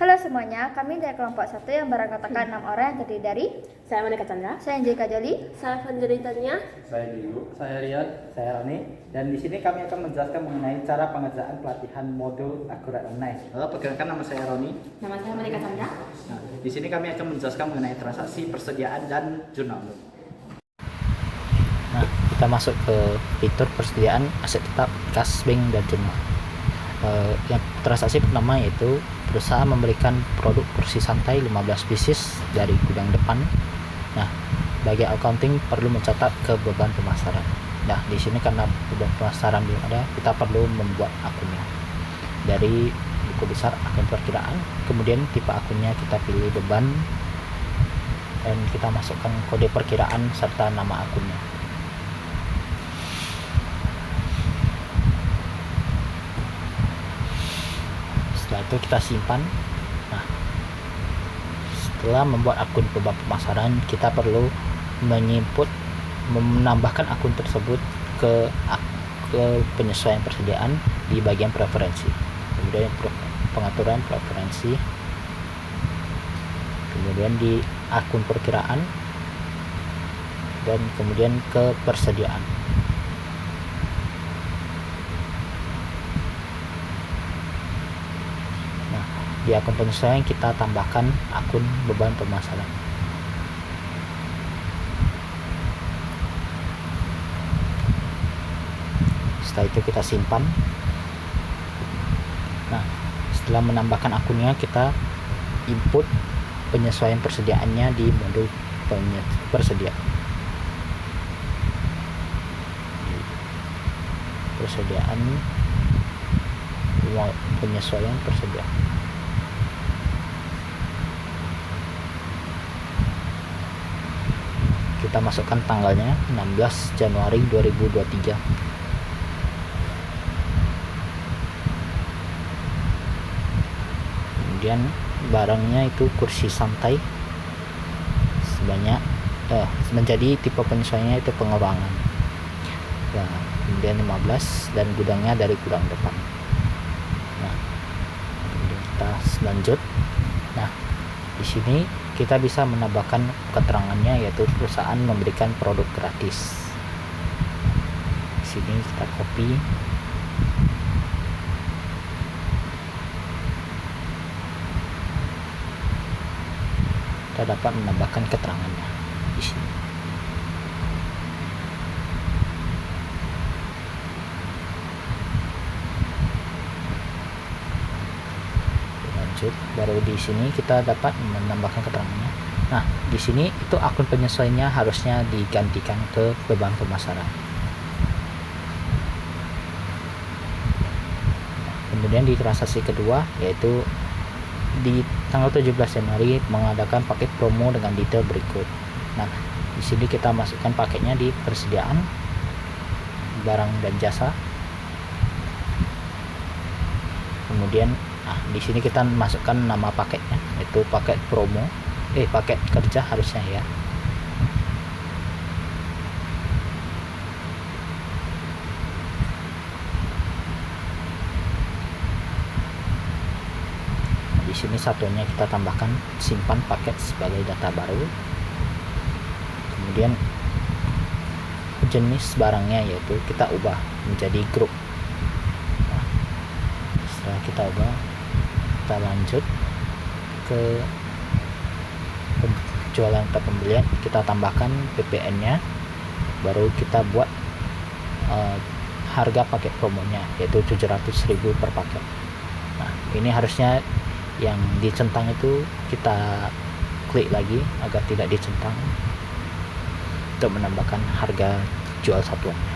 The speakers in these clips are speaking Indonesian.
Halo semuanya, kami dari kelompok 1 yang beranggotakan 6 orang yang terdiri dari Saya Monika Chandra. saya Jeka Joli, Saya Fanjari Tania. Saya Diego, saya Rian, saya Roni, dan di sini kami akan menjelaskan mengenai cara pengerjaan pelatihan modul Akurat Online. Perkenalkan, nama saya Roni. Nama saya Monika Chandra. Nah, di sini kami akan menjelaskan mengenai transaksi, persediaan, dan jurnal. Nah, kita masuk ke fitur persediaan aset tetap, kas, bank, dan jurnal. Yang transaksi pertama yaitu perusahaan memberikan produk kursi santai 15 pieces dari gudang depan. Nah, bagi accounting perlu mencatat ke beban pemasaran. Nah, di sini karena beban pemasaran belum ada, kita perlu membuat akunnya. Dari buku besar akun perkiraan, kemudian tipe akunnya kita pilih beban dan kita masukkan kode perkiraan serta nama akunnya. Setelah itu kita simpan. Nah, setelah membuat akun beban pemasaran, kita perlu menambahkan akun tersebut ke penyesuaian persediaan di bagian preferensi, kemudian pengaturan preferensi, kemudian di akun perkiraan, dan kemudian ke persediaan. Di akun penyesuaian kita tambahkan akun beban pemasaran. Setelah itu kita simpan. Nah, setelah menambahkan akunnya, kita input penyesuaian persediaannya di modul persediaan. Penyesuaian persediaan. Kita masukkan tanggalnya 16 Januari 2023. Kemudian barangnya itu kursi santai sebanyak menjadi tipe penyesuaiannya itu pengurangan. Nah, kemudian 15 dan gudangnya dari gudang depan. Nah, kemudian kita lanjut. Nah, di sini kita bisa menambahkan keterangannya, yaitu perusahaan memberikan produk gratis. Di sini kita copy. Kita dapat menambahkan keterangannya di sini. Lanjut, baru di sini kita dapat menambahkan keterangannya. Nah, di sini itu akun penyesuaiannya harusnya digantikan ke beban pemasaran. Kemudian di transaksi kedua, yaitu di tanggal 17 Januari mengadakan paket promo dengan detail berikut. Nah, di sini kita masukkan paketnya di persediaan, barang dan jasa. Kemudian di sini kita masukkan nama paketnya, yaitu paket promo, paket kerja harusnya ya. Di sini satuannya kita tambahkan simpan paket sebagai data baru. Kemudian jenis barangnya yaitu kita ubah menjadi grup. Nah, setelah kita ubah, kita lanjut ke penjualan atau pembelian, kita tambahkan PPN-nya, baru kita buat harga paket promonya yaitu 700.000 per paket. Nah, ini harusnya yang dicentang itu kita klik lagi agar tidak dicentang untuk menambahkan harga jual satuannya.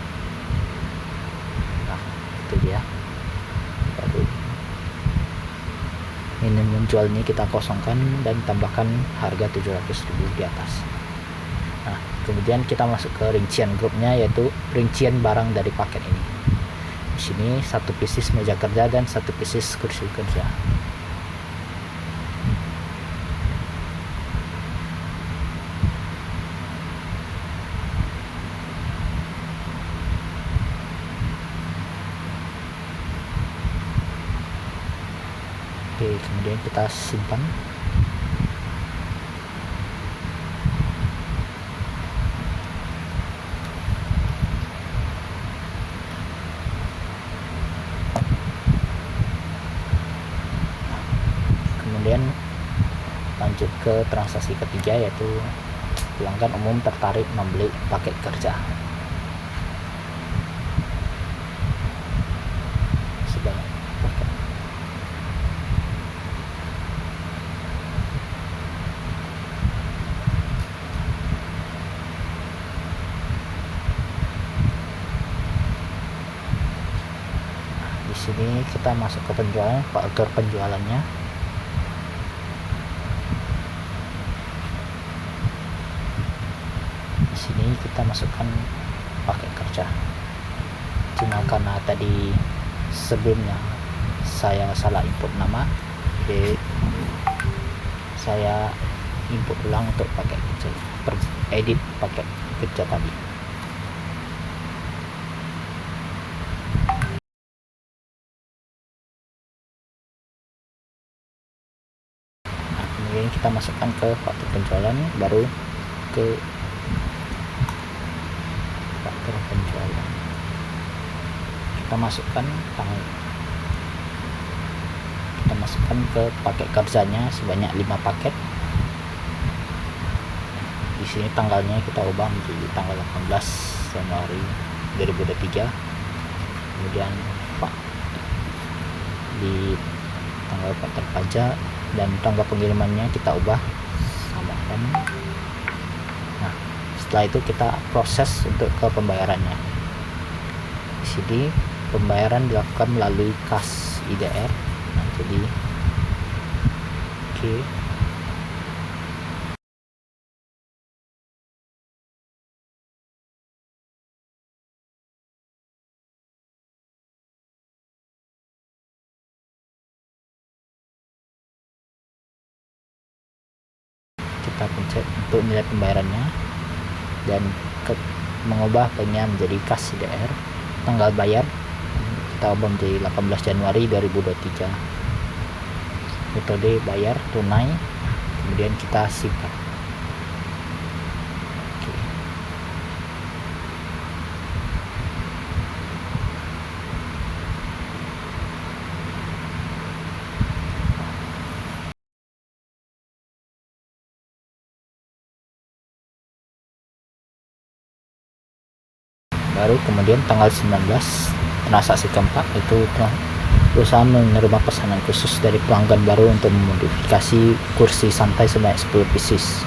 Nah, itu dia. Baru minimum jual ini kita kosongkan dan tambahkan harga 700.000 di atas. Nah, kemudian kita masuk ke rincian grupnya, yaitu rincian barang dari paket ini. Di sini 1 pieces meja kerja dan 1 pieces kursi kerja. Oke, kemudian kita simpan. Kemudian lanjut ke transaksi ketiga, yaitu pelanggan umum tertarik membeli paket kerja sebanyak paket. Di sini kita masuk ke penjualan, atur penjualannya. Di sini kita masukkan paket kerja. Cuma karena tadi sebelumnya saya salah input nama, jadi saya input ulang untuk paket kerja, edit paket kerja tadi. Kemudian kita masukkan ke faktur penjualan, baru ke faktur penjualan kita masukkan ke paket kerjanya sebanyak 5 paket. Di sini tanggalnya kita ubah menjadi tanggal 18 Januari 2023. Kemudian di tanggal terpajak dan tanggal pengirimannya kita ubah samakan. Nah, setelah itu kita proses untuk ke pembayarannya. Di sini pembayaran dilakukan melalui kas IDR. Nah, jadi oke. Kita pencet untuk nilai pembayarannya dan mengubah banknya menjadi kas IDR. Tanggal bayar kita ubah menjadi 18 Januari 2023. Metode bayar tunai, kemudian kita simpan. Oke. Baru kemudian tanggal 19 transaksi keempat itu perusahaan menerima pesanan khusus dari pelanggan baru untuk memodifikasi kursi santai sebanyak 10 pieces.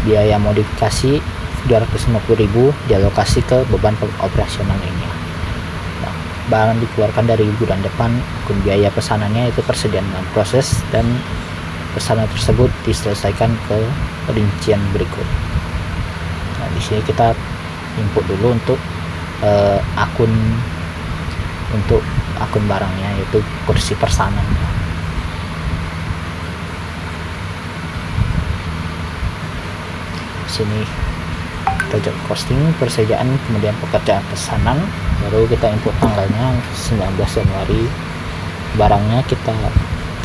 Biaya modifikasi 250.000 dialokasi ke beban operasional ini. Nah, barang dikeluarkan dari gudang depan, akun biaya pesanannya itu persediaan dalam proses, dan pesanan tersebut diselesaikan ke rincian berikut. Nah, di sini kita input dulu untuk akun barangnya, yaitu kursi pesanan. Sini kita job costing, persediaan, kemudian pekerjaan pesanan, baru kita input tanggalnya 19 Januari. Barangnya kita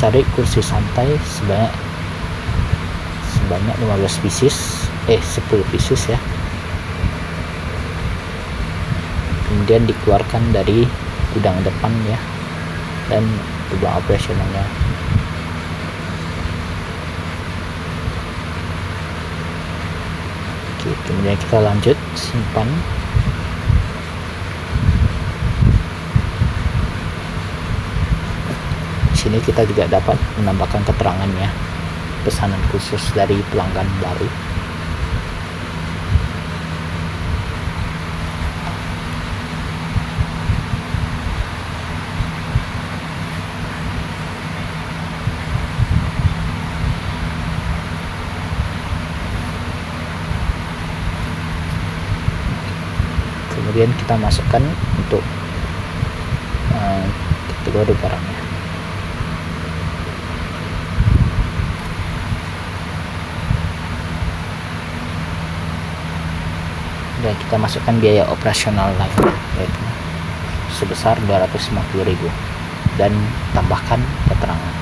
cari kursi santai sebanyak 15 pieces, 10 pieces ya. Kemudian dikeluarkan dari gudang depan ya, dan gudang operasionalnya. Oke, kemudian kita lanjut simpan. Di sini kita juga dapat menambahkan keterangannya, pesanan khusus dari pelanggan baru. Kemudian kita masukkan untuk kategori barangnya. Dan kita masukkan biaya operasional lainnya, yaitu sebesar 250.000, dan tambahkan keterangan.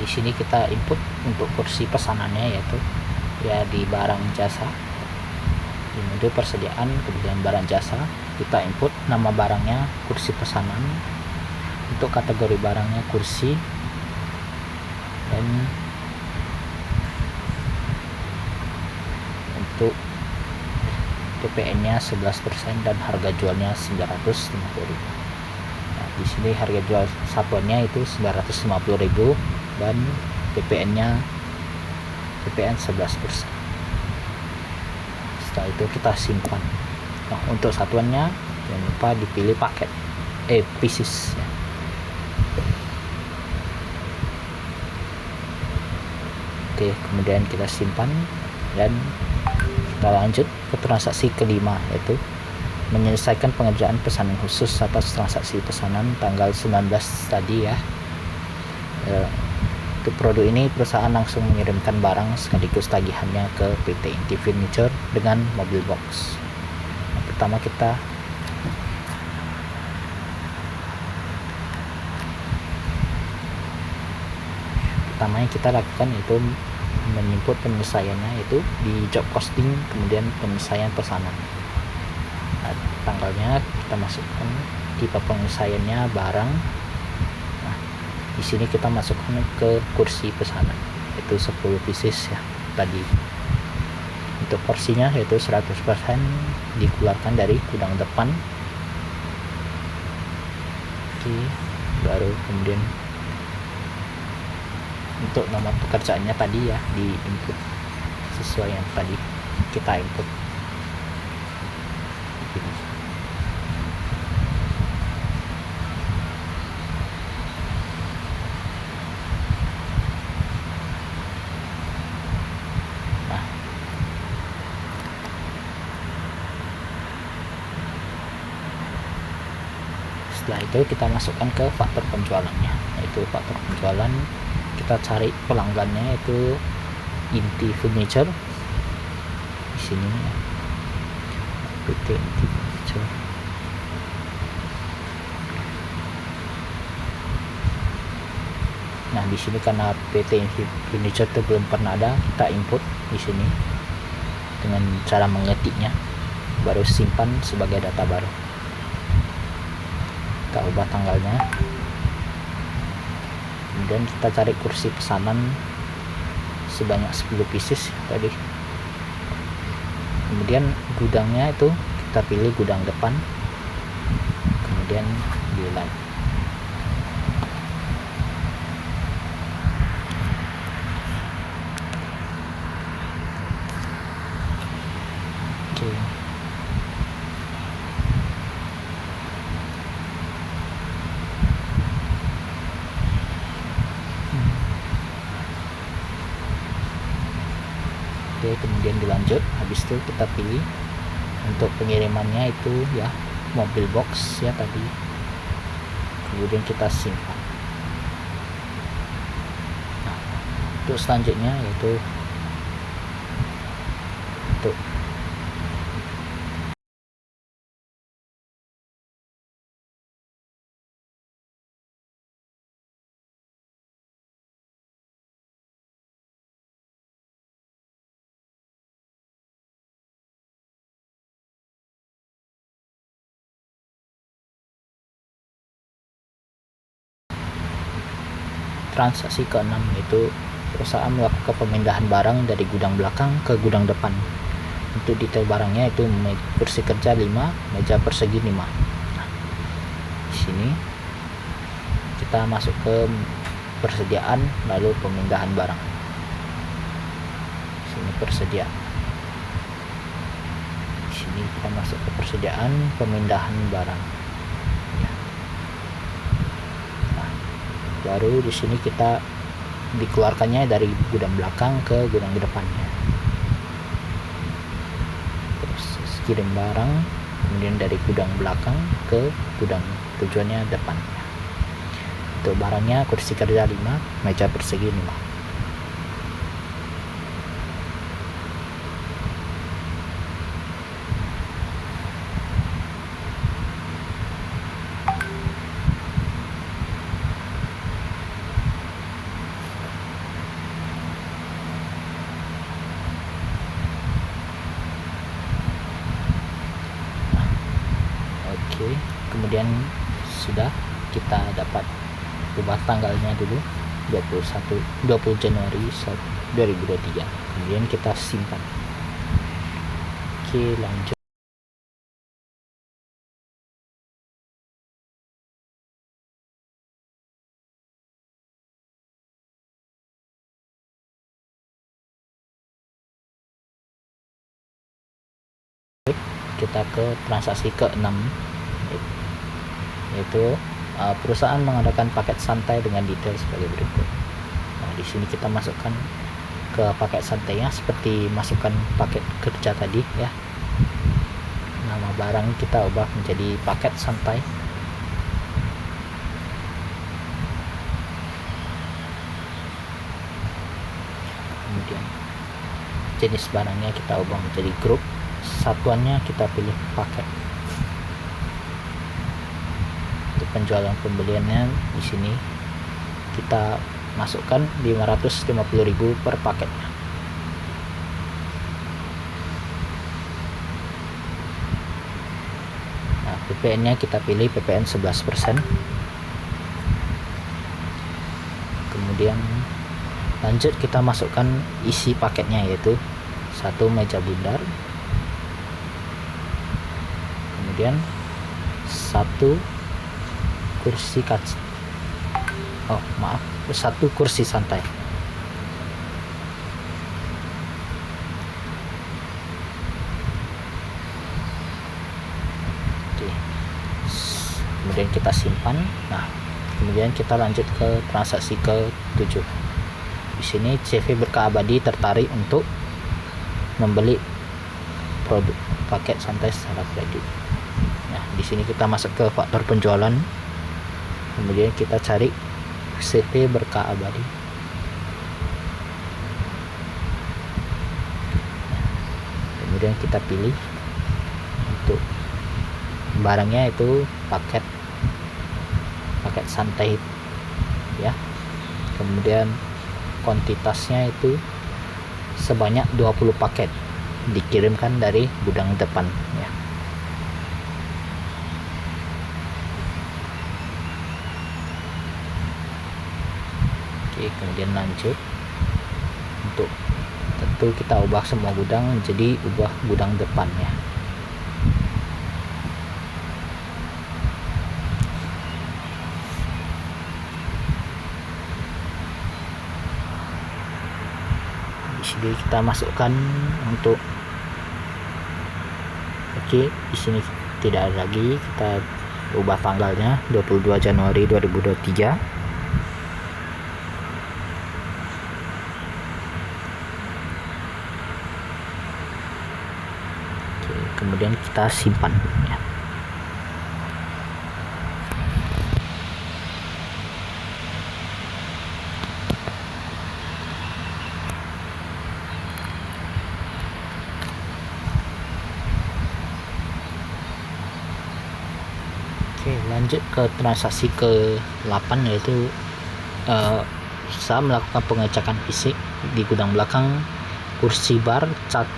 di sini kita input untuk kursi pesanannya, yaitu ya di barang jasa, di modul persediaan, kemudian barang jasa kita input nama barangnya kursi pesanan, untuk kategori barangnya kursi, dan untuk PPN nya 11% dan harga jualnya 950.000. Nah, di sini harga jual satuannya itu 950.000 dan PPN 11%. Setelah itu kita simpan. Nah, untuk satuannya jangan lupa dipilih paket pieces ya. Oke, kemudian kita simpan dan kita lanjut ke transaksi kelima, yaitu menyelesaikan pengerjaan pesanan khusus atas transaksi pesanan tanggal 19 tadi ya. Untuk produk ini perusahaan langsung mengirimkan barang sekaligus tagihannya ke PT Inti Furniture dengan mobil box. Nah, pertama yang kita lakukan itu menyimput penyelesaiannya itu di job costing, kemudian penyelesaian pesanan. Nah, tanggalnya kita masukkan, tipe penyelesaiannya barang. Nah, di sini kita masukkan ke kursi pesanan, itu 10 pieces ya tadi. Untuk porsinya yaitu 100% dikeluarkan dari gudang depan. Oke, baru kemudian untuk nomor pekerjaannya tadi ya di input sesuai yang tadi kita input. Nah, setelah itu kita masukkan ke faktor penjualannya, yaitu faktor penjualan kita cari pelanggannya itu Inti Furniture di sini ya. PT Inti Furniture. Nah, di sini karena PT Inti Furniture itu belum pernah ada, kita input di sini dengan cara mengetiknya, baru simpan sebagai data baru. Kita ubah tanggalnya. Kemudian kita cari kursi pesanan sebanyak 10 pieces tadi. Kemudian gudangnya itu kita pilih gudang depan, kemudian bulan. Oke. Oke, kemudian dilanjut. Habis itu kita pilih untuk pengirimannya itu ya mobil box ya tadi. Kemudian kita simpan. Nah, untuk selanjutnya yaitu untuk transaksi ke-6, yaitu perusahaan melakukan pemindahan barang dari gudang belakang ke gudang depan. Untuk detail barangnya itu kursi kerja 5, meja persegi 5. Nah, di sini kita masuk ke persediaan, lalu pemindahan barang. Di sini persediaan. Di sini kita masuk ke persediaan, pemindahan barang. Baru di sini kita dikeluarkannya dari gudang belakang ke gudang depannya. Terus kirim barang, kemudian dari gudang belakang ke gudang tujuannya depannya. Untuk barangnya kursi kerja 5, meja persegi 5. Oke, kemudian sudah kita dapat ubah tanggalnya dulu 20 Januari 2023. Kemudian kita simpan. Oke, lanjut. Kita ke transaksi ke-6, yaitu perusahaan mengadakan paket santai dengan detail sebagai berikut. Nah, di sini kita masukkan ke paket santainya seperti masukkan paket kerja tadi ya. Nama barang kita ubah menjadi paket santai. Kemudian jenis barangnya kita ubah menjadi grup. Satuannya kita pilih paket. Untuk penjualan pembeliannya di sini kita masukkan 550.000 per paketnya. Nah, PPN-nya kita pilih PPN 11%. Kemudian lanjut kita masukkan isi paketnya, yaitu 1 meja bundar, kemudian 1 kursi kaca, 1 kursi santai. Oke. Kemudian kita simpan. Nah, kemudian kita lanjut ke transaksi ke-7. Di sini CV Berkah Abadi tertarik untuk membeli produk paket santai secara kredit. Nah, di sini kita masuk ke faktor penjualan. Kemudian kita cari CV Berkah Abadi. Kemudian kita pilih untuk barangnya itu paket santai ya. Kemudian kuantitasnya itu sebanyak 20 paket dikirimkan dari gudang depan ya. Oke, kemudian lanjut. Untuk tentu kita ubah semua gudang menjadi ubah gudang depan ya. Di sini kita masukkan untuk di sini tidak ada lagi, kita ubah tanggalnya 22 Januari 2023. Kemudian kita simpan ya. Oke, lanjut ke transaksi ke-8, yaitu saya melakukan pengecekan fisik di gudang belakang.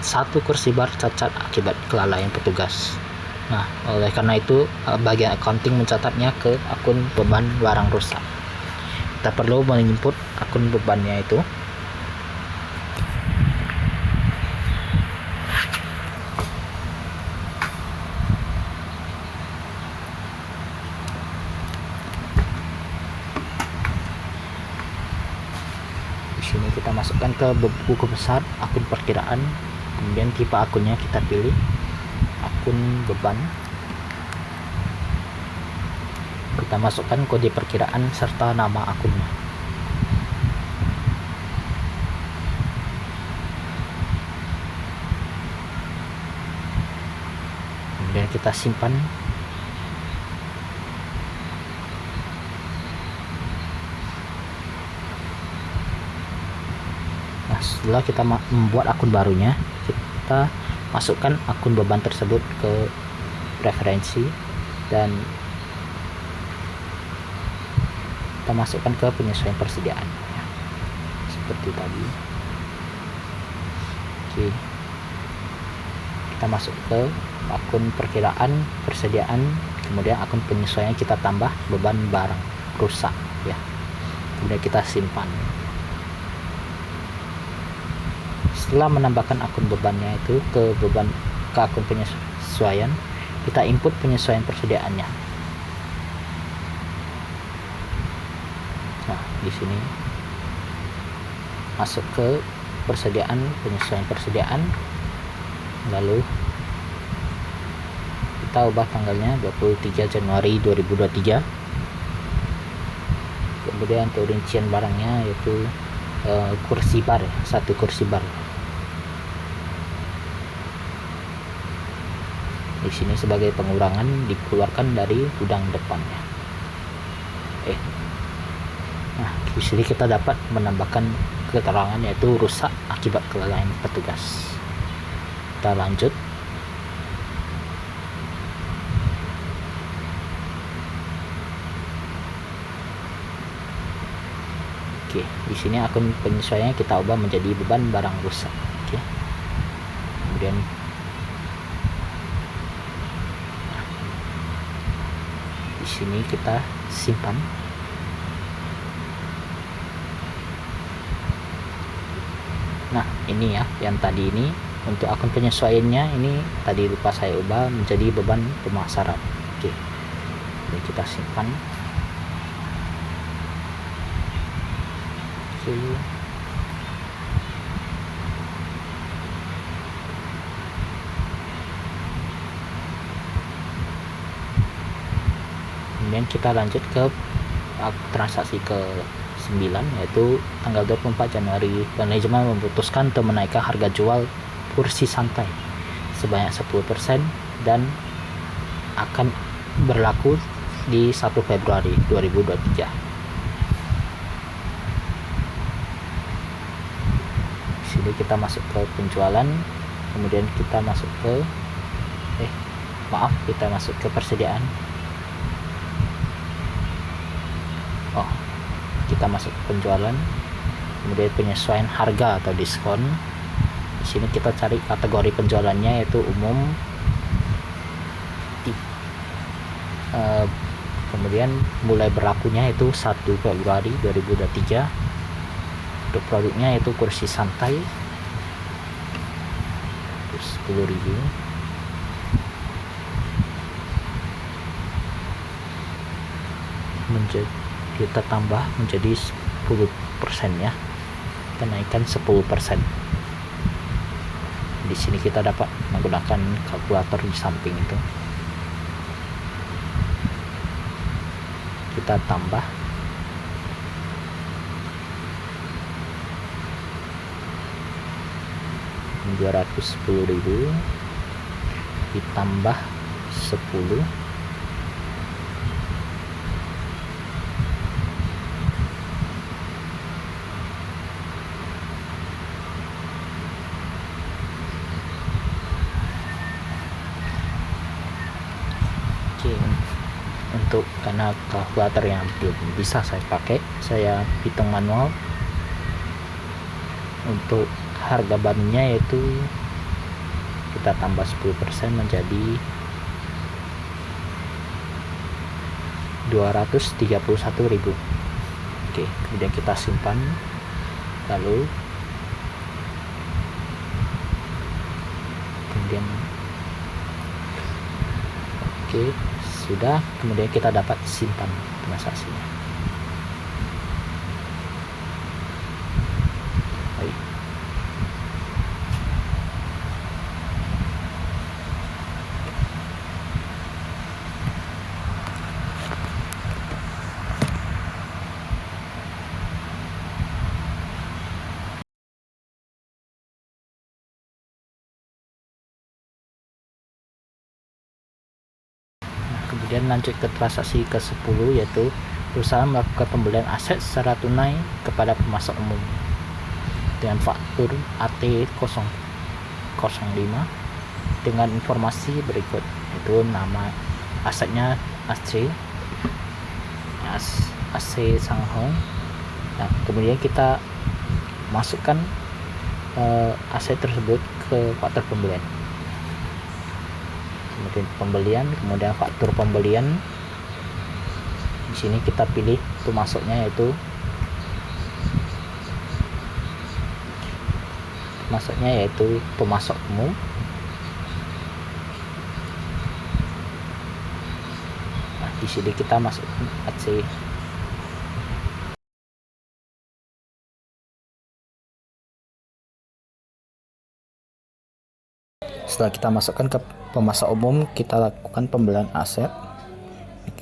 Satu kursi bar cacat akibat kelalaian petugas. Nah, oleh karena itu bagian accounting mencatatnya ke akun beban barang rusak. Kita perlu menginput akun bebannya itu. Di sini kita masukkan ke buku besar akun perkiraan, kemudian tipe akunnya kita pilih akun beban. Kita masukkan kode perkiraan serta nama akunnya. Kemudian kita simpan. Setelah kita membuat akun barunya, kita masukkan akun beban tersebut ke preferensi dan kita masukkan ke penyesuaian persediaan ya, seperti tadi. Oke, kita masuk ke akun perkiraan persediaan, Kemudian akun penyesuaian kita tambah beban barang rusak ya. Kemudian kita simpan. Setelah menambahkan akun bebannya itu ke akun penyesuaian, kita input penyesuaian persediaannya. Nah, di sini masuk ke penyesuaian persediaan, lalu kita ubah tanggalnya 23 Januari 2023. Kemudian untuk rincian barangnya yaitu kursi bar, 1 kursi bar. Di sini sebagai pengurangan dikeluarkan dari gudang depannya. Nah, di sini kita dapat menambahkan keterangan yaitu rusak akibat kelalaian petugas. Kita lanjut. Oke, di sini akun penyesuaiannya kita ubah menjadi beban barang rusak. Oke. Kemudian di sini kita simpan. Nah, ini ya, yang tadi ini untuk akun penyesuaiannya ini tadi lupa saya ubah menjadi beban pemasaran. Oke. Jadi kita simpan. Kemudian kita lanjut ke transaksi ke 9, yaitu tanggal 24 Januari manajemen memutuskan untuk menaikkan harga jual kursi santai sebanyak 10% dan akan berlaku di 1 Februari 2023. Jadi kita masuk ke penjualan, kemudian kita masuk ke kita masuk ke persediaan. Kita masuk ke penjualan, kemudian penyesuaian harga atau diskon. Di sini kita cari kategori penjualannya yaitu umum. Kemudian mulai berlakunya itu 1 Februari 2023. Untuk produknya yaitu kursi santai 10.000. Kita tambah menjadi 10% ya, kenaikan 10%. Di sini kita dapat menggunakan kalkulator di samping itu. Kita tambah 210.000 ditambah 10 untuk karena kalkulator yang belum bisa saya pakai, saya hitung manual. Untuk harga bahannya yaitu kita tambah 10% menjadi 231.000. Oke, kemudian kita simpan, lalu kemudian sudah, kemudian kita dapat simpan transaksinya. Baik. Kemudian lanjut ke transaksi ke-10, yaitu perusahaan melakukan pembelian aset secara tunai kepada pemasok umum dengan faktur AT005 dengan informasi berikut, yaitu nama asetnya AC Sanghong. Nah, kemudian kita masukkan aset tersebut ke faktur pembelian. kemudian pembelian, kemudian faktur pembelian. Di sini kita pilih pemasoknya yaitu pemasok umum. Nah, di sini kita masukkan AC. Setelah kita masukkan ke pemasok umum, kita lakukan pembelian aset.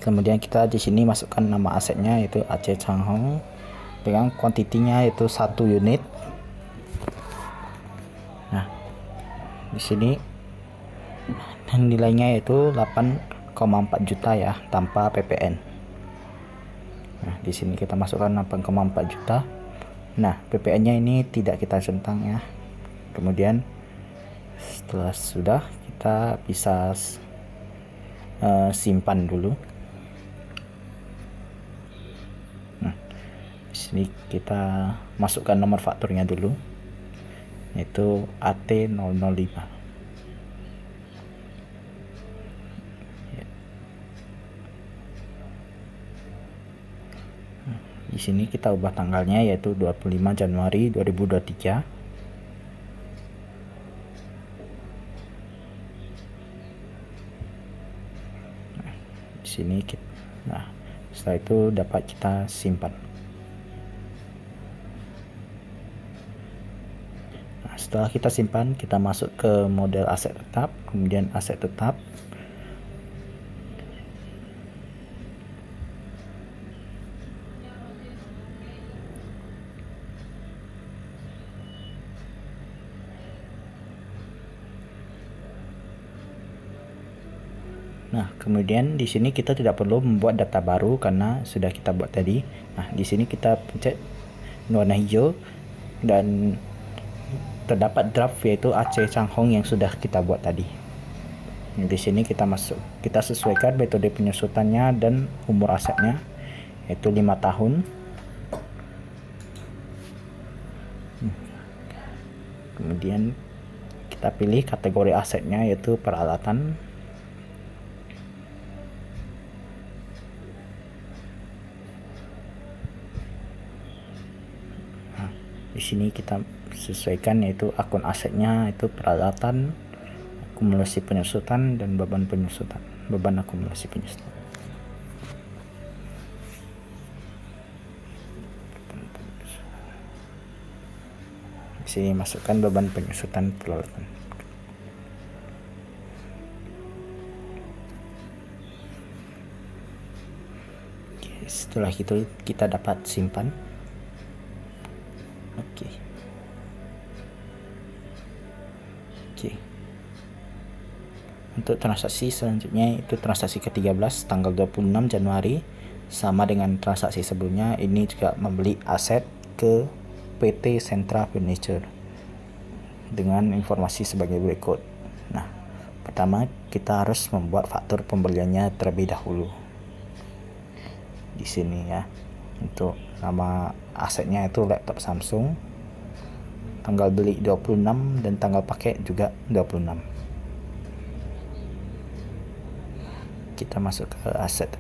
Kemudian kita di sini masukkan nama asetnya yaitu AC Changhong dengan kuantitinya yaitu 1 unit. Nah, di sini nilainya yaitu 8,4 juta ya, tanpa PPN. Nah, di sini kita masukkan 8,4 juta. Nah, PPN-nya ini tidak kita centang ya. Kemudian setelah sudah, kita bisa simpan dulu. Nah, di sini kita masukkan nomor fakturnya dulu, yaitu AT005. Di sini kita ubah tanggalnya yaitu 25 Januari 2023. Di sini setelah itu dapat kita simpan. Nah, setelah kita simpan, kita masuk ke model aset tetap, kemudian aset tetap. Nah, kemudian di sini kita tidak perlu membuat data baru karena sudah kita buat tadi. Nah, di sini kita pencet warna hijau dan terdapat draft yaitu AC Changhong yang sudah kita buat tadi. Di sini kita sesuaikan metode penyusutannya dan umur asetnya yaitu 5 tahun. Kemudian kita pilih kategori asetnya yaitu peralatan. Di sini kita sesuaikan yaitu akun asetnya itu peralatan, akumulasi penyusutan dan beban akumulasi penyusutan. Di sini masukkan beban penyusutan peralatan. Oke, setelah itu kita dapat simpan. Oke. Untuk transaksi selanjutnya itu transaksi ke-13 tanggal 26 Januari, sama dengan transaksi sebelumnya. Ini juga membeli aset ke PT Sentra Furniture dengan informasi sebagai berikut. Nah, pertama kita harus membuat faktur pembeliannya terlebih dahulu. Di sini ya. Untuk nama asetnya itu laptop Samsung. Tanggal beli 26 dan tanggal pakai juga 26. Kita masuk ke aset.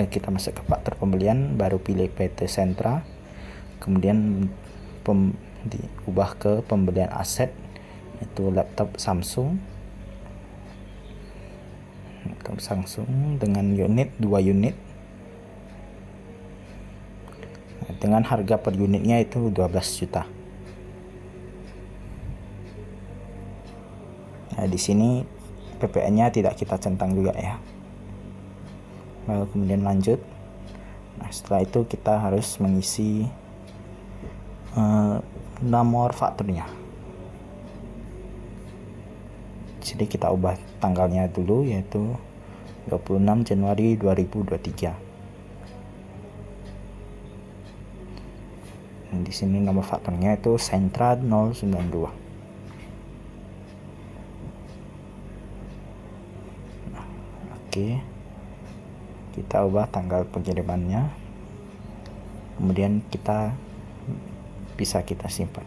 Kita masuk ke faktur pembelian, baru pilih PT Sentra. Kemudian diubah ke pembelian aset itu laptop Samsung. Laptop Samsung dengan unit 2 unit. Dengan harga per unitnya itu 12 juta. Nah, di sini PPN-nya tidak kita centang juga ya. Lalu kemudian lanjut. Nah, setelah itu kita harus mengisi nomor fakturnya. Di sini kita ubah tanggalnya dulu yaitu 26 Januari 2023. Nah, di sini nomor fakturnya itu Sentra 092. Oke, kita ubah tanggal pengirimannya, kemudian bisa kita simpan.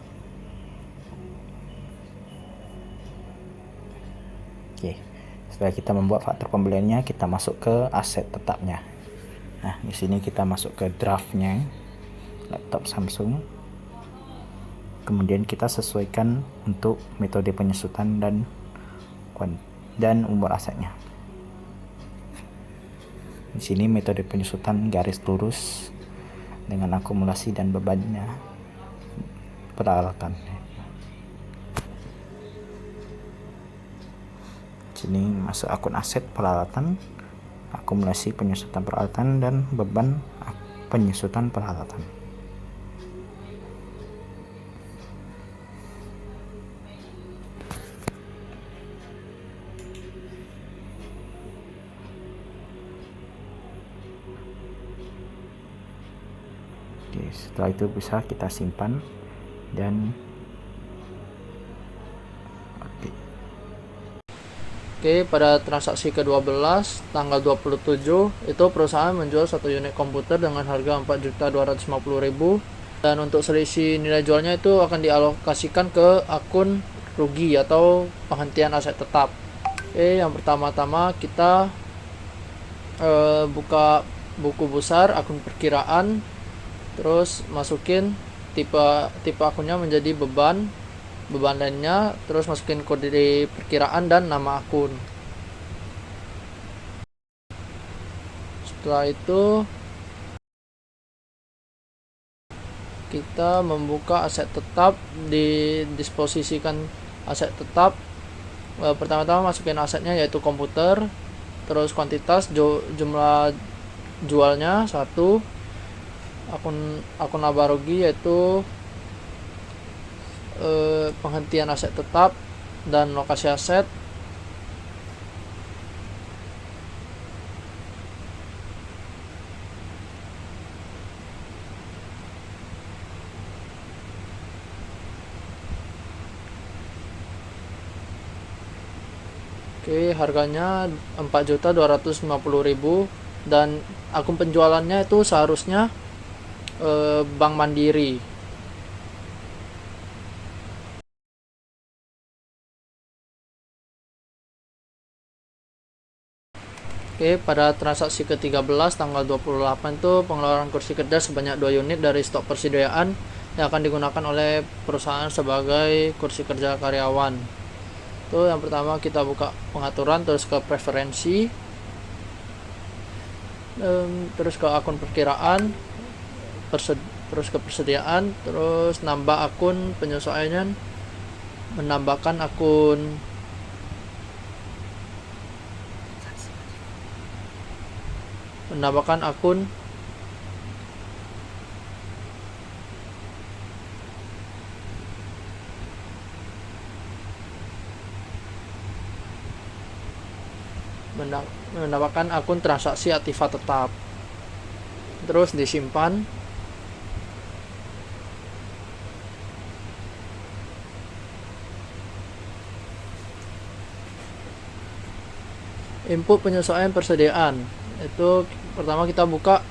Oke, Setelah kita membuat faktur pembeliannya, kita masuk ke aset tetapnya. Nah, di sini kita masuk ke draftnya laptop Samsung. Kemudian kita sesuaikan untuk metode penyesutan dan umur asetnya. Di sini metode penyusutan garis lurus dengan akumulasi dan bebannya peralatan. Sini masuk akun aset peralatan, akumulasi penyusutan peralatan, dan beban penyusutan peralatan. Oke, setelah itu bisa kita simpan dan Oke, pada transaksi ke-12 tanggal 27 itu perusahaan menjual 1 unit komputer dengan harga 4.250.000 dan untuk selisih nilai jualnya itu akan dialokasikan ke akun rugi atau penghentian aset tetap. Oke, yang pertama-tama kita buka buku besar akun perkiraan, terus masukin tipe akunnya menjadi beban lainnya, terus masukin kode perkiraan dan nama akun. Setelah itu kita membuka aset tetap, didisposisikan aset tetap. Pertama-tama masukin asetnya yaitu komputer, terus kuantitas jumlah jualnya 1, akun laba rugi yaitu penghentian aset tetap dan lokasi aset. Oke, harganya 4.250.000 dan akun penjualannya itu seharusnya Bank Mandiri. Oke, pada transaksi ke-13 tanggal 28 itu pengeluaran kursi kerja sebanyak 2 unit dari stok persediaan yang akan digunakan oleh perusahaan sebagai kursi kerja karyawan. Itu yang pertama kita buka pengaturan, terus ke preferensi, terus ke akun perkiraan, terus ke persediaan, terus nambah akun penyesuaian, menambahkan akun menambahkan akun transaksi aktiva tetap, terus disimpan. Input penyesuaian persediaan itu pertama kita buka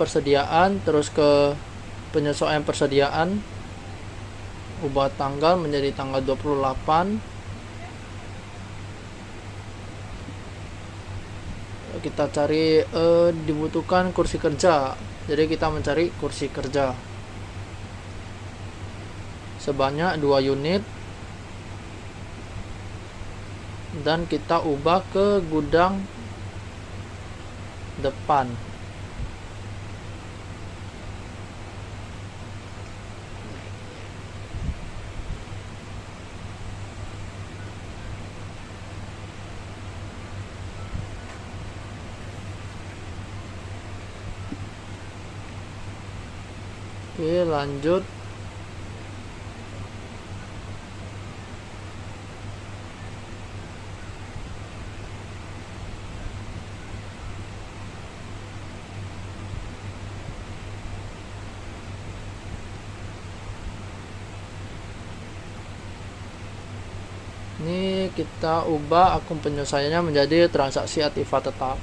persediaan, terus ke penyesuaian persediaan, ubah tanggal menjadi tanggal 28. Kita cari dibutuhkan kursi kerja, jadi kita mencari kursi kerja sebanyak 2 unit dan kita ubah ke gudang depan. Oke, lanjut. Ini kita ubah akun penyelesaiannya menjadi transaksi aktiva tetap,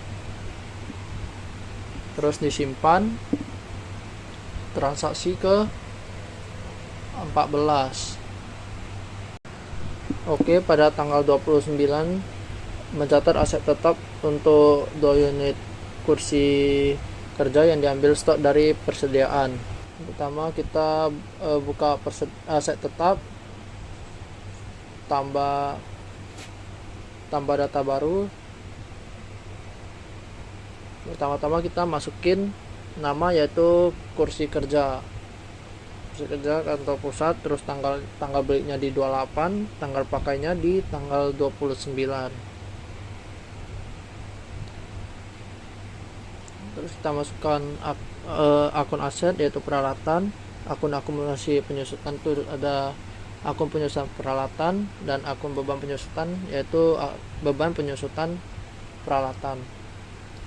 terus disimpan. Transaksi ke 14. Oke, pada tanggal 29 mencatat aset tetap untuk 2 unit kursi kerja yang diambil stok dari persediaan. Pertama kita buka aset tetap, tambah data baru. Pertama-tama kita masukin nama, yaitu kursi kerja kantor pusat, terus tanggal belinya di 28, tanggal pakainya di tanggal 29. Terus kita masukkan akun aset, yaitu peralatan. Akun akumulasi penyusutan itu ada akun penyusutan peralatan dan akun beban penyusutan, yaitu beban penyusutan peralatan.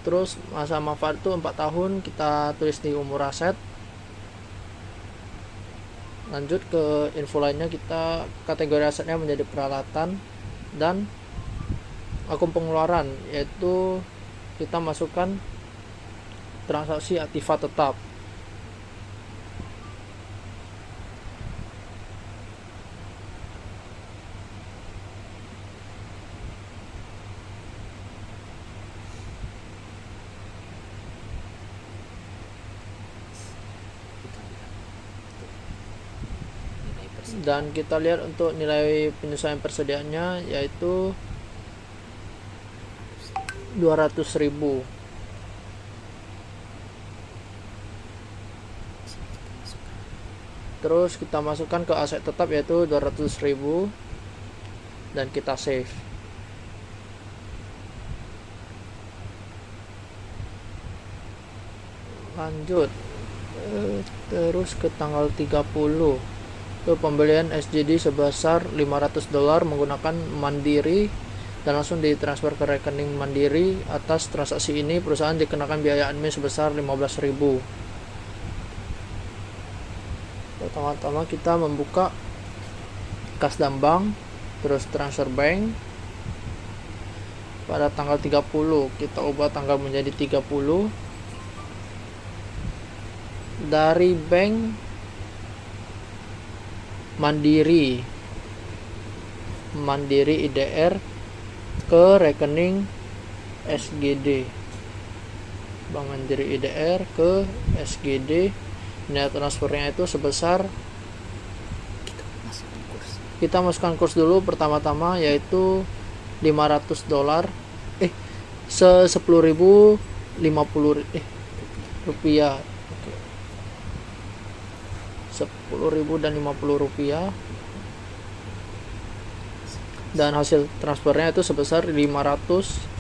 Terus masa manfaat itu 4 tahun, kita tulis di umur aset. Lanjut ke info lainnya, kita kategori asetnya menjadi peralatan, dan akun pengeluaran, yaitu kita masukkan transaksi aktiva tetap. Dan kita lihat untuk nilai penyesuaian persediaannya, yaitu 200.000. Terus kita masukkan ke aset tetap, yaitu 200.000, dan kita save. Lanjut terus ke tanggal 30, itu pembelian SGD sebesar $500 menggunakan Mandiri dan langsung ditransfer ke rekening Mandiri. Atas transaksi ini perusahaan dikenakan biaya admin sebesar 15.000. Pertama-tama kita membuka kas dan bank, terus transfer bank. Pada tanggal 30 kita ubah tanggal menjadi 30. Dari bank Mandiri IDR ke rekening SGD. Bank Mandiri IDR ke SGD. Nilai transfernya itu sebesar, kita masukkan kurs dulu pertama-tama, yaitu $500, 10.050 rupiah. 10.050 rupiah, dan hasil transfernya itu sebesar 500.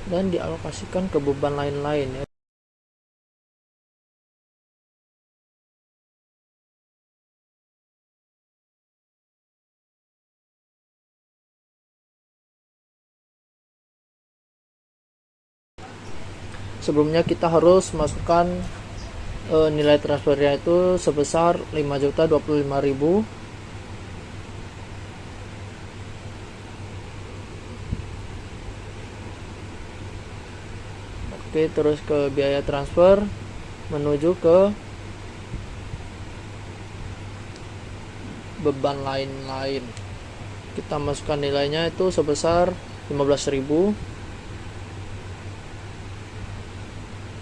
Dan dialokasikan ke beban lain-lain, ya. Sebelumnya kita harus masukkan nilai transfernya itu sebesar 5.025.000. Oke, terus ke biaya transfer, menuju ke beban lain-lain. Kita masukkan nilainya itu sebesar 15.000.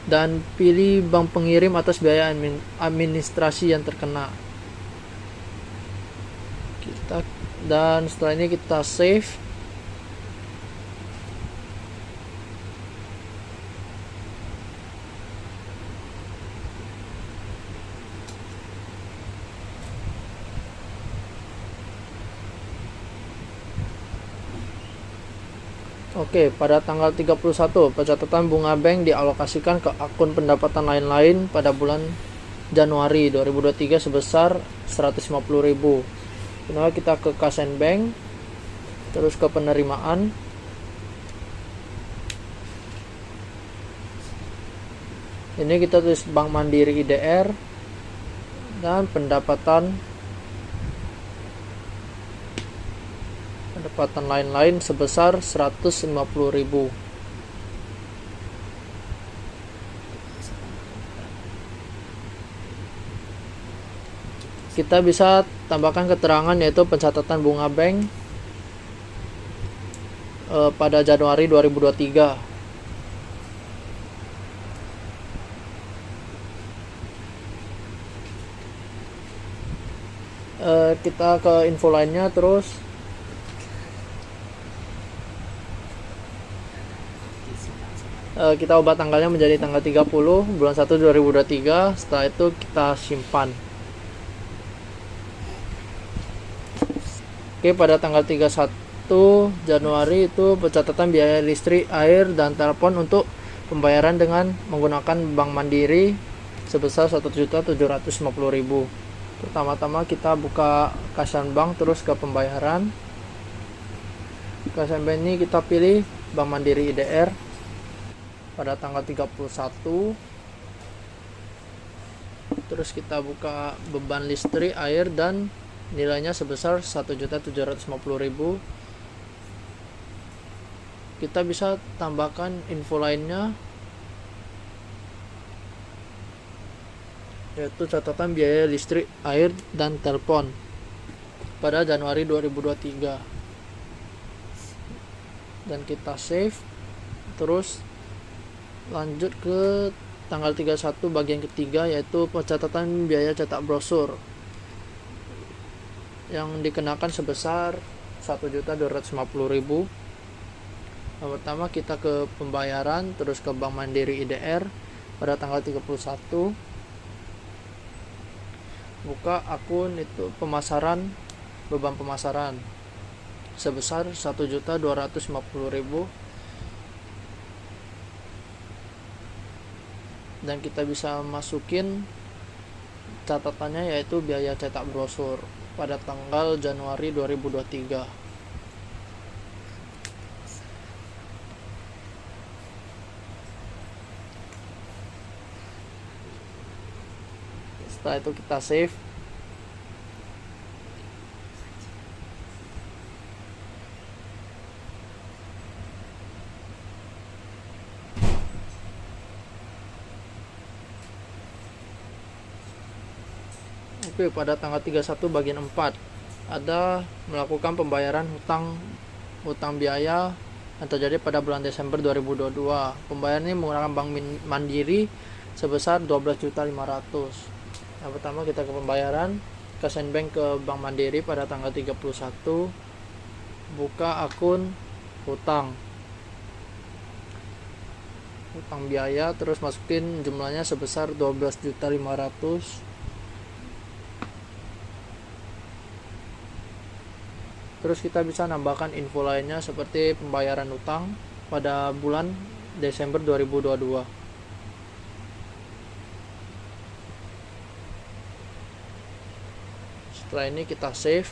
Dan pilih bank pengirim atas biaya administrasi yang terkena. Dan setelah ini kita save. Oke, pada tanggal 31 pencatatan bunga bank dialokasikan ke akun pendapatan lain-lain pada bulan Januari 2023 sebesar 150.000. Kenapa kita ke Cash and Bank, terus ke penerimaan. Ini kita tulis Bank Mandiri IDR dan pendapatan lain-lain sebesar 150.000. kita bisa tambahkan keterangan yaitu pencatatan bunga bank pada Januari 2023. Kita ke info lainnya terus. Kita ubah tanggalnya menjadi tanggal 30 bulan 1 2023. Setelah itu kita simpan. Oke, pada tanggal 31 Januari itu pencatatan biaya listrik, air, dan telepon untuk pembayaran dengan menggunakan Bank Mandiri sebesar 1.750.000. Pertama-tama kita buka Kasian Bank, terus ke pembayaran. Kasian Bank ini kita pilih Bank Mandiri IDR pada tanggal 31. Terus kita buka beban listrik, air, dan nilainya sebesar 1.750.000. Kita bisa tambahkan info lainnya yaitu catatan biaya listrik, air, dan telepon pada Januari 2023. Dan kita save. Terus lanjut ke tanggal 31 bagian ketiga yaitu pencatatan biaya cetak brosur yang dikenakan sebesar 1.250.000. Yang pertama kita ke pembayaran, terus ke Bank Mandiri IDR pada tanggal 31. Buka akun itu pemasaran, beban pemasaran sebesar 1.250.000. Dan kita bisa masukin catatannya yaitu biaya cetak brosur pada tanggal Januari 2023. Setelah itu kita save. Oke, pada tanggal 31 bagian 4 ada melakukan pembayaran hutang biaya yang terjadi pada bulan Desember 2022. Pembayaran ini menggunakan Bank Mandiri sebesar 12.500.000. Yang pertama kita ke pembayaran, Kasian Bank ke Bank Mandiri pada tanggal 31. Buka akun hutang biaya, terus masukin jumlahnya sebesar 12.500.000. Terus kita bisa nambahkan info lainnya seperti pembayaran utang pada bulan Desember 2022. Setelah ini kita save.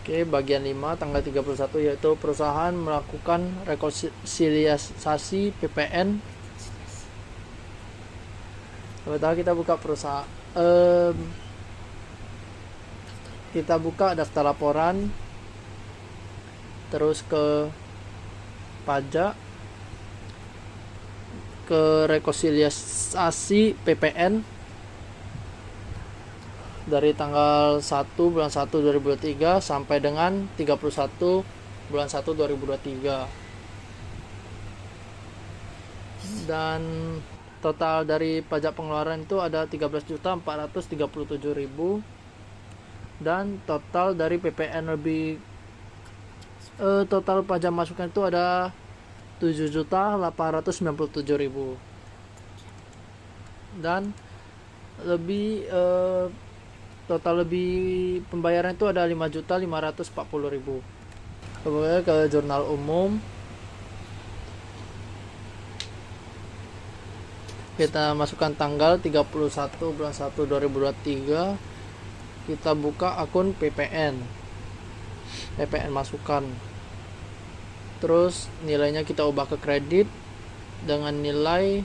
Oke, bagian 5 tanggal 31 yaitu perusahaan melakukan rekonsiliasi PPN. Pertama kita buka perusahaan, kita buka daftar laporan, terus ke pajak, ke rekonsiliasi PPN dari tanggal 1 bulan 1 2023 sampai dengan 31 bulan 1 2023. Dan total dari pajak pengeluaran itu ada 13.437.000. Dan total dari PPN total pajak masukan itu ada 7.897.000. Dan total lebih pembayaran itu ada 5.540.000. Kemudian ke jurnal umum, kita masukkan tanggal 31 bulan 1 2023. Kita buka akun PPN masukkan, terus nilainya kita ubah ke kredit dengan nilai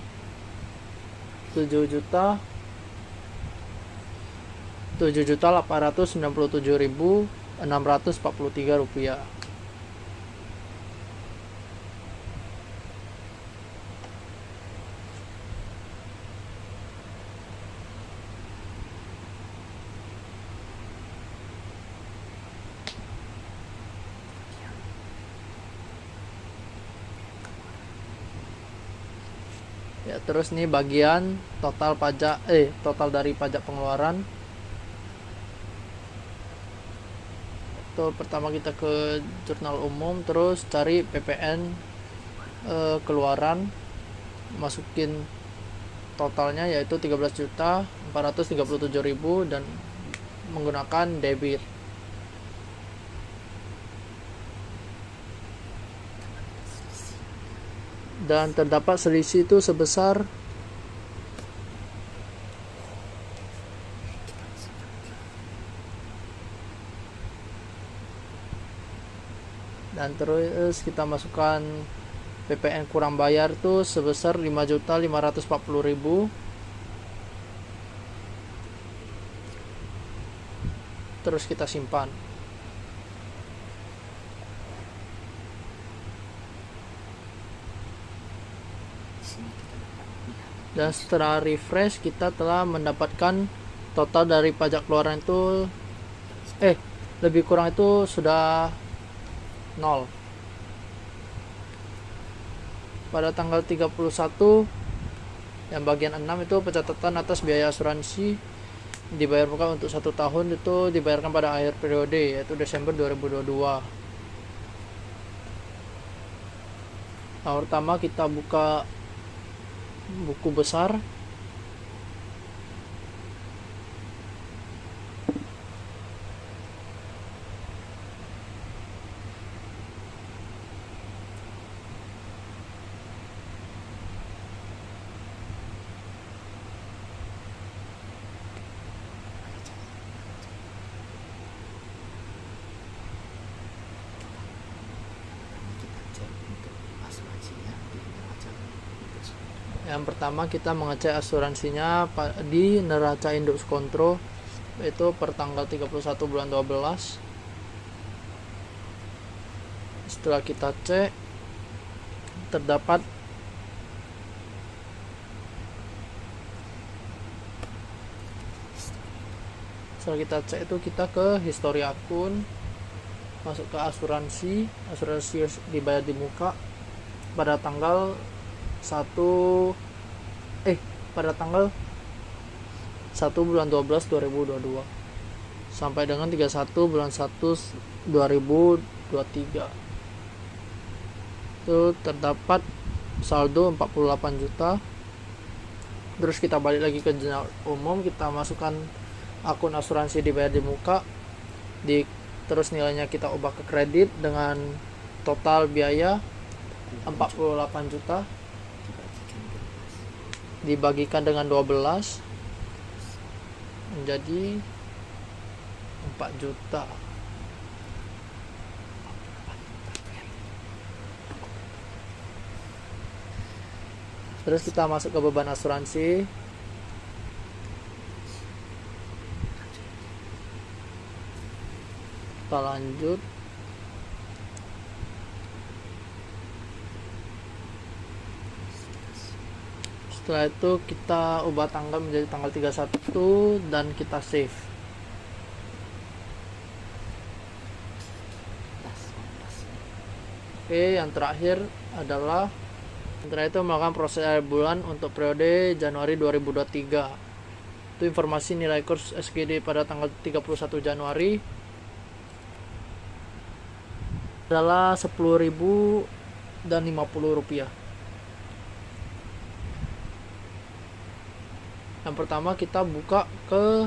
7.897.643 rupiah. Ya, terus nih bagian total pajak total dari pajak pengeluaran. Itu pertama kita ke jurnal umum, terus cari PPN keluaran, masukin totalnya yaitu 13.437.000 dan menggunakan debit. Dan terdapat selisih itu sebesar dan terus kita masukkan PPN kurang bayar tuh sebesar 5.540.000. Terus kita simpan. Dan setelah refresh kita telah mendapatkan total dari pajak keluaran itu lebih kurang itu sudah 0. Pada tanggal 31 yang bagian 6 itu pencatatan atas biaya asuransi dibayar bukan untuk 1 tahun, itu dibayarkan pada akhir periode yaitu Desember 2022. Nah, pertama kita buka buku besar. Yang pertama kita mengecek asuransinya di neraca indeks kontrol, itu per tanggal 31 bulan 12. Setelah kita cek, terdapat setelah kita cek itu kita ke histori akun, masuk ke asuransi dibayar di muka pada tanggal pada tanggal 1 bulan 12 2022 sampai dengan 31 bulan 1 2023. Itu terdapat saldo 48 juta. Terus kita balik lagi ke jurnal umum, kita masukkan akun asuransi dibayar di muka, terus nilainya kita ubah ke kredit dengan total biaya 48 juta dibagikan dengan 12 menjadi 4 juta. Terus kita masuk ke beban asuransi. Kita lanjut. Setelah itu kita ubah tanggal menjadi tanggal 31 dan kita save. Oke, yang terakhir adalah setelah itu melakukan proses akhir bulan untuk periode Januari 2023. Itu informasi nilai kurs SGD pada tanggal 31 Januari adalah 10.000 dan 50 rupiah. Yang pertama kita buka ke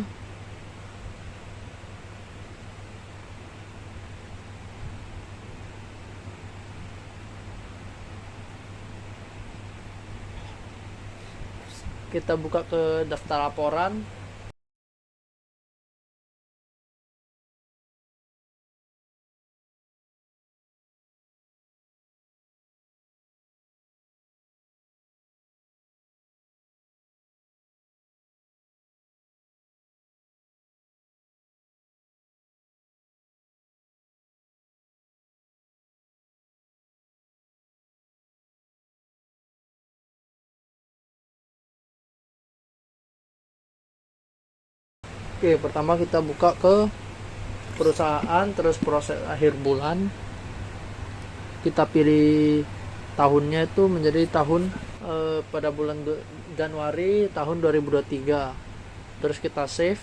daftar laporan. Oke, pertama kita buka ke perusahaan, terus proses akhir bulan. Kita pilih tahunnya itu menjadi tahun pada bulan Januari tahun 2023. Terus kita save.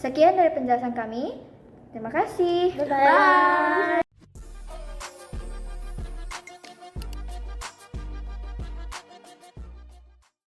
Sekian dari penjelasan kami. Terima kasih. Bye.